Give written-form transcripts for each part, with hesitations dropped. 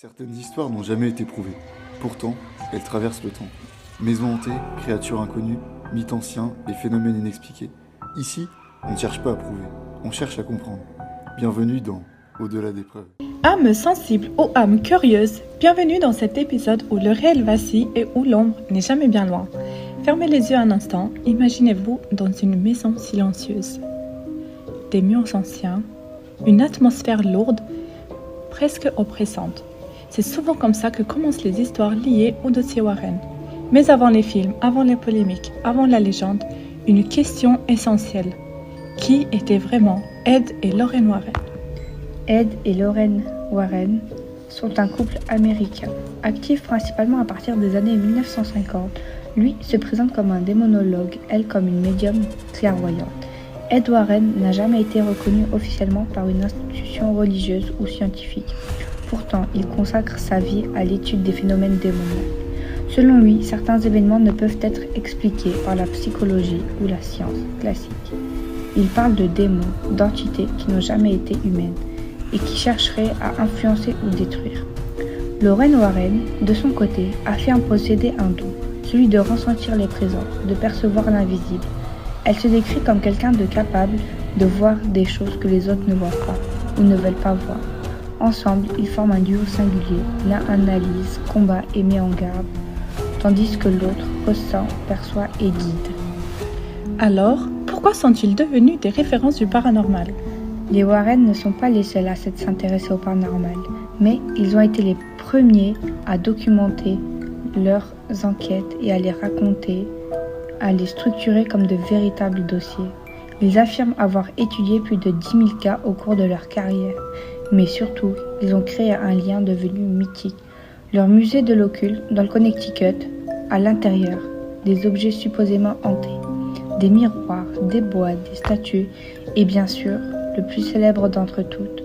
Certaines histoires n'ont jamais été prouvées. Pourtant, elles traversent le temps. Maisons hantées, créatures inconnues, mythes anciens et phénomènes inexpliqués. Ici, on ne cherche pas à prouver, on cherche à comprendre. Bienvenue dans Au-delà des preuves. Âmes sensibles ou âmes curieuses, bienvenue dans cet épisode où le réel vacille et où l'ombre n'est jamais bien loin. Fermez les yeux un instant, imaginez-vous dans une maison silencieuse. Des murs anciens, une atmosphère lourde, presque oppressante. C'est souvent comme ça que commencent les histoires liées au dossier Warren. Mais avant les films, avant les polémiques, avant la légende, une question essentielle. Qui étaient vraiment Ed et Lorraine Warren? Ed et Lorraine Warren sont un couple américain, actif principalement à partir des années 1950. Lui se présente comme un démonologue, elle comme une médium clairvoyante. Ed Warren n'a jamais été reconnu officiellement par une institution religieuse ou scientifique. Pourtant, il consacre sa vie à l'étude des phénomènes démoniaques. Selon lui, certains événements ne peuvent être expliqués par la psychologie ou la science classique. Il parle de démons, d'entités qui n'ont jamais été humaines et qui chercheraient à influencer ou détruire. Lorraine Warren, de son côté, affirme posséder un don, celui de ressentir les présences, de percevoir l'invisible. Elle se décrit comme quelqu'un de capable de voir des choses que les autres ne voient pas ou ne veulent pas voir. Ensemble, ils forment un duo singulier. L'un analyse, combat et met en garde, tandis que l'autre ressent, perçoit et guide. Alors, pourquoi sont-ils devenus des références du paranormal? Les Warren ne sont pas les seuls à s'intéresser au paranormal, mais ils ont été les premiers à documenter leurs enquêtes et à les raconter, à les structurer comme de véritables dossiers. Ils affirment avoir étudié plus de 10 000 cas au cours de leur carrière. Mais surtout, ils ont créé un lien devenu mythique. Leur musée de l'occulte, dans le Connecticut, à l'intérieur, des objets supposément hantés, des miroirs, des boîtes, des statues, et bien sûr, le plus célèbre d'entre toutes,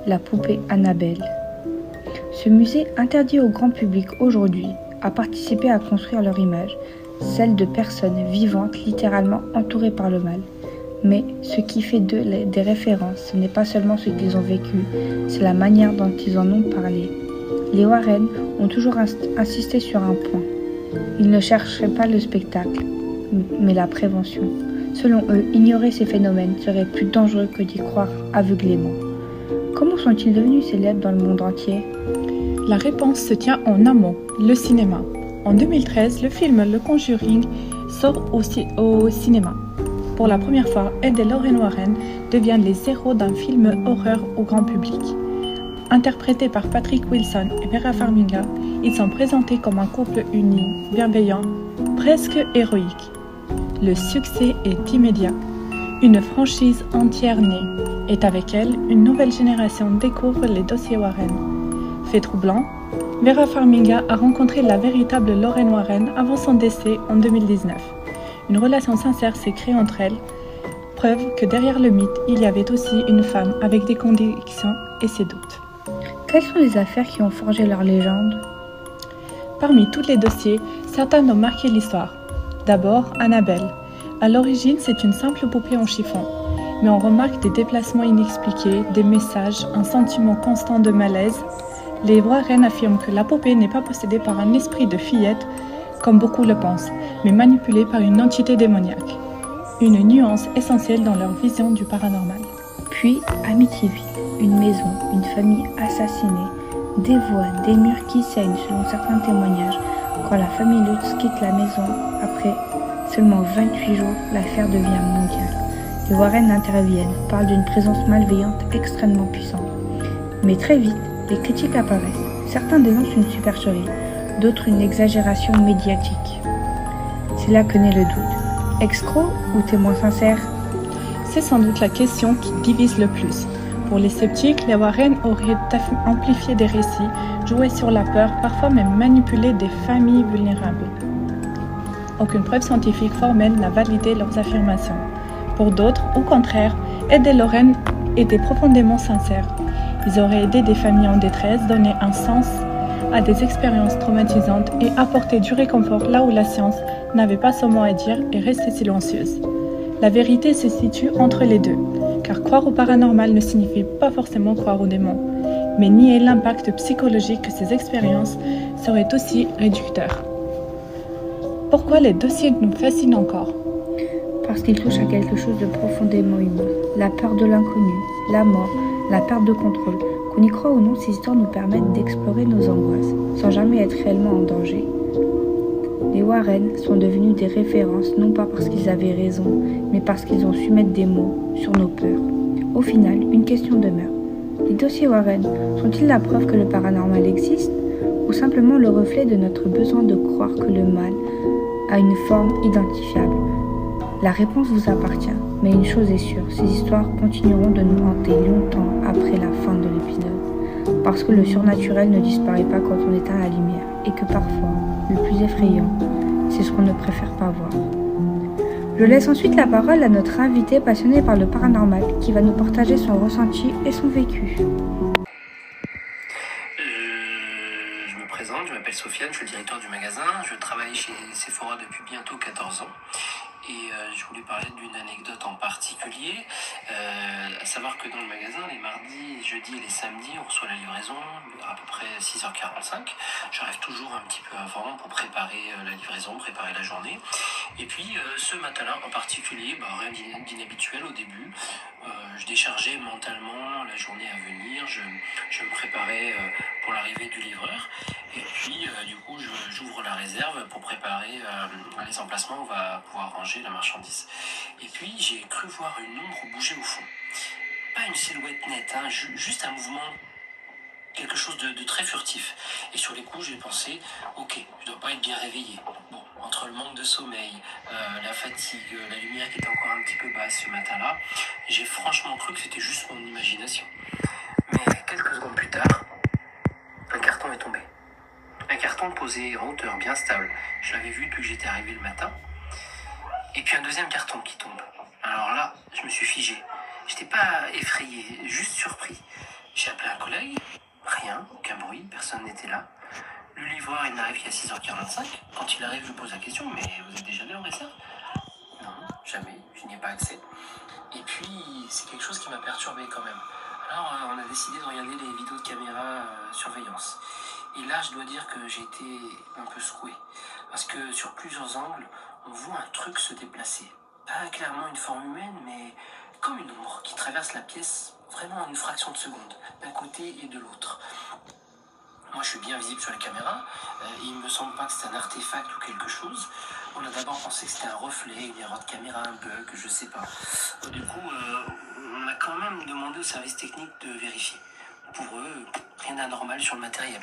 la poupée Annabelle. Ce musée, interdit au grand public aujourd'hui, a participé à construire leur image, celle de personnes vivantes littéralement entourées par le mal. Mais ce qui fait d'eux des références, ce n'est pas seulement ce qu'ils ont vécu, c'est la manière dont ils en ont parlé. Les Warren ont toujours insisté sur un point. Ils ne cherchaient pas le spectacle, mais la prévention. Selon eux, ignorer ces phénomènes serait plus dangereux que d'y croire aveuglément. Comment sont-ils devenus célèbres dans le monde entier? La réponse se tient en amont, le cinéma. En 2013, le film Le Conjuring sort au cinéma. Pour la première fois, Ed et Lorraine Warren deviennent les héros d'un film horreur au grand public. Interprétés par Patrick Wilson et Vera Farmiga, ils sont présentés comme un couple uni, bienveillant, presque héroïque. Le succès est immédiat. Une franchise entière naît, et avec elle, une nouvelle génération découvre les dossiers Warren. Fait troublant, Vera Farmiga a rencontré la véritable Lorraine Warren avant son décès en 2019. Une relation sincère s'est créée entre elles, preuve que derrière le mythe, il y avait aussi une femme avec des convictions et ses doutes. Quelles sont les affaires qui ont forgé leur légende? Parmi tous les dossiers, certains ont marqué l'histoire. D'abord, Annabelle. À l'origine, c'est une simple poupée en chiffon, mais on remarque des déplacements inexpliqués, des messages, un sentiment constant de malaise. Les Warren affirment que la poupée n'est pas possédée par un esprit de fillette, comme beaucoup le pensent, mais manipulée par une entité démoniaque. Une nuance essentielle dans leur vision du paranormal. Puis, Amityville, une maison, une famille assassinée, des voix, des murs qui saignent selon certains témoignages. Quand la famille Lutz quitte la maison, après seulement 28 jours, l'affaire devient mondiale. Les Warren interviennent, parlent d'une présence malveillante extrêmement puissante. Mais très vite, les critiques apparaissent. Certains dénoncent une supercherie, d'autres une exagération médiatique. C'est là que naît le doute. Escroc ou témoin sincère? C'est sans doute la question qui divise le plus. Pour les sceptiques, les Warren auraient amplifié des récits, joué sur la peur, parfois même manipulé des familles vulnérables. Aucune preuve scientifique formelle n'a validé leurs affirmations. Pour d'autres, au contraire, Ed et Lorraine étaient profondément sincères. Ils auraient aidé des familles en détresse, donné un sens à des expériences traumatisantes et apporté du réconfort là où la science n'avait pas son mot à dire et restait silencieuse. La vérité se situe entre les deux, car croire au paranormal ne signifie pas forcément croire aux démons. mais nier l'impact psychologique que ces expériences serait aussi réducteur. Pourquoi les dossiers nous fascinent encore ? Parce qu'ils touchent à quelque chose de profondément humain. La peur de l'inconnu, la mort, la perte de contrôle. Qu'on y croit ou non, ces histoires nous permettent d'explorer nos angoisses, sans jamais être réellement en danger. Les Warren sont devenus des références, non pas parce qu'ils avaient raison, mais parce qu'ils ont su mettre des mots sur nos peurs. Au final, une question demeure. Les dossiers Warren sont-ils la preuve que le paranormal existe, ou simplement le reflet de notre besoin de croire que le mal a une forme identifiable ? La réponse vous appartient, mais une chose est sûre, ces histoires continueront de nous hanter longtemps après la fin de l'épisode. Parce que le surnaturel ne disparaît pas quand on éteint la lumière, et que parfois, le plus effrayant, c'est ce qu'on ne préfère pas voir. Je laisse ensuite la parole à notre invité passionné par le paranormal, qui va nous partager son ressenti et son vécu. Je me présente, je m'appelle Sofiane, je suis le directeur du magasin, je travaille chez Sephora depuis bientôt 14 ans. Et je voulais parler d'une anecdote en particulier, à savoir que dans le magasin, les mardis, jeudis et les samedis, on reçoit la livraison à peu près 6h45. J'arrive toujours un petit peu avant pour préparer la livraison, préparer la journée. Et puis ce matin-là en particulier, rien d'inhabituel au début. Je déchargeais mentalement la journée à venir, je me préparais pour l'arrivée du livreur. Et puis du coup, j'ouvre la réserve pour préparer les emplacements où on va pouvoir ranger la marchandise. Et puis j'ai cru voir une ombre bouger au fond. Pas une silhouette nette, juste un mouvement, quelque chose de très furtif. Et sur les coups, j'ai pensé, ok, je dois pas être bien réveillé. Bon, entre le manque de sommeil, la fatigue, la lumière qui était encore un petit peu basse ce matin-là, j'ai franchement cru que c'était juste mon imagination. Mais quelques secondes plus tard, un carton est tombé. Un carton posé en hauteur, bien stable. Je l'avais vu depuis que j'étais arrivé le matin. Et puis un deuxième carton qui tombe. Alors là, je me suis figé. J'étais pas effrayé, juste surpris. J'ai appelé un collègue, rien, aucun bruit, personne n'était là. Le livreur, il n'arrive qu'à 6h45. Quand il arrive, je pose la question, mais vous êtes déjà allé en réserve ? Non, jamais, je n'y ai pas accès. Et puis, c'est quelque chose qui m'a perturbé quand même. Alors, on a décidé de regarder les vidéos de caméra surveillance. Et là, je dois dire que j'ai été un peu secoué. Parce que sur plusieurs angles, on voit un truc se déplacer. Pas clairement une forme humaine, mais comme une ombre qui traverse la pièce vraiment en une fraction de seconde, d'un côté et de l'autre. Moi, je suis bien visible sur la caméra. Il ne me semble pas que c'est un artefact ou quelque chose. On a d'abord pensé que c'était un reflet, une erreur de caméra, un bug, je sais pas. Du coup, on a quand même demandé au service technique de vérifier. Pour eux, rien d'anormal sur le matériel.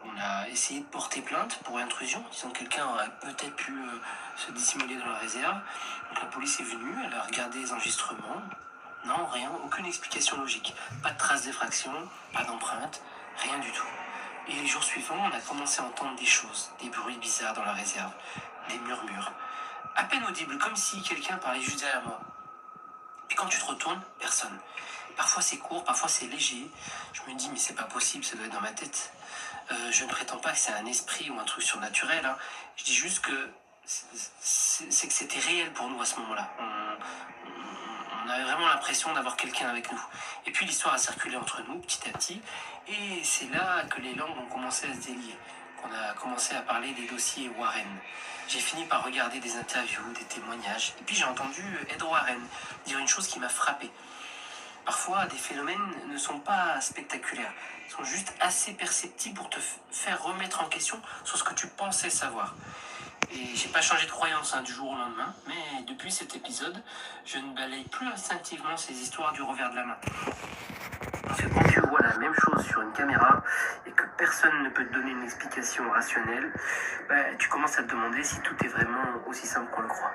On a essayé de porter plainte pour intrusion, disant que quelqu'un aurait peut-être pu se dissimuler dans la réserve. Donc la police est venue, elle a regardé les enregistrements. Non, rien, aucune explication logique. Pas de traces d'effraction, pas d'empreinte, rien du tout. Et les jours suivants, on a commencé à entendre des choses, des bruits bizarres dans la réserve, des murmures, à peine audibles, comme si quelqu'un parlait juste derrière moi. Puis quand tu te retournes, personne. Parfois c'est court, parfois c'est léger. Je me dis mais c'est pas possible, ça doit être dans ma tête. Je ne prétends pas que c'est un esprit ou un truc surnaturel. Je dis juste que c'est que c'était réel pour nous à ce moment-là. On avait vraiment l'impression d'avoir quelqu'un avec nous. Et puis l'histoire a circulé entre nous petit à petit. Et c'est là que les langues ont commencé à se délier. Qu'on a commencé à parler des dossiers Warren. J'ai fini par regarder des interviews, des témoignages. Et puis j'ai entendu Ed Warren dire une chose qui m'a frappé. Parfois, des phénomènes ne sont pas spectaculaires. Ils sont juste assez perceptibles pour te faire remettre en question sur ce que tu pensais savoir. Et j'ai pas changé de croyance du jour au lendemain, mais depuis cet épisode, je ne balaye plus instinctivement ces histoires du revers de la main. Parce que quand tu vois la même chose sur une caméra et que personne ne peut te donner une explication rationnelle, tu commences à te demander si tout est vraiment aussi simple qu'on le croit.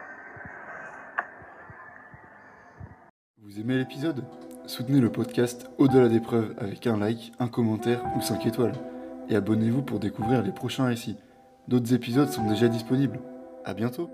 Vous aimez l'épisode ? Soutenez le podcast Au-delà des preuves avec un like, un commentaire ou 5 étoiles. Et abonnez-vous pour découvrir les prochains récits. D'autres épisodes sont déjà disponibles. À bientôt!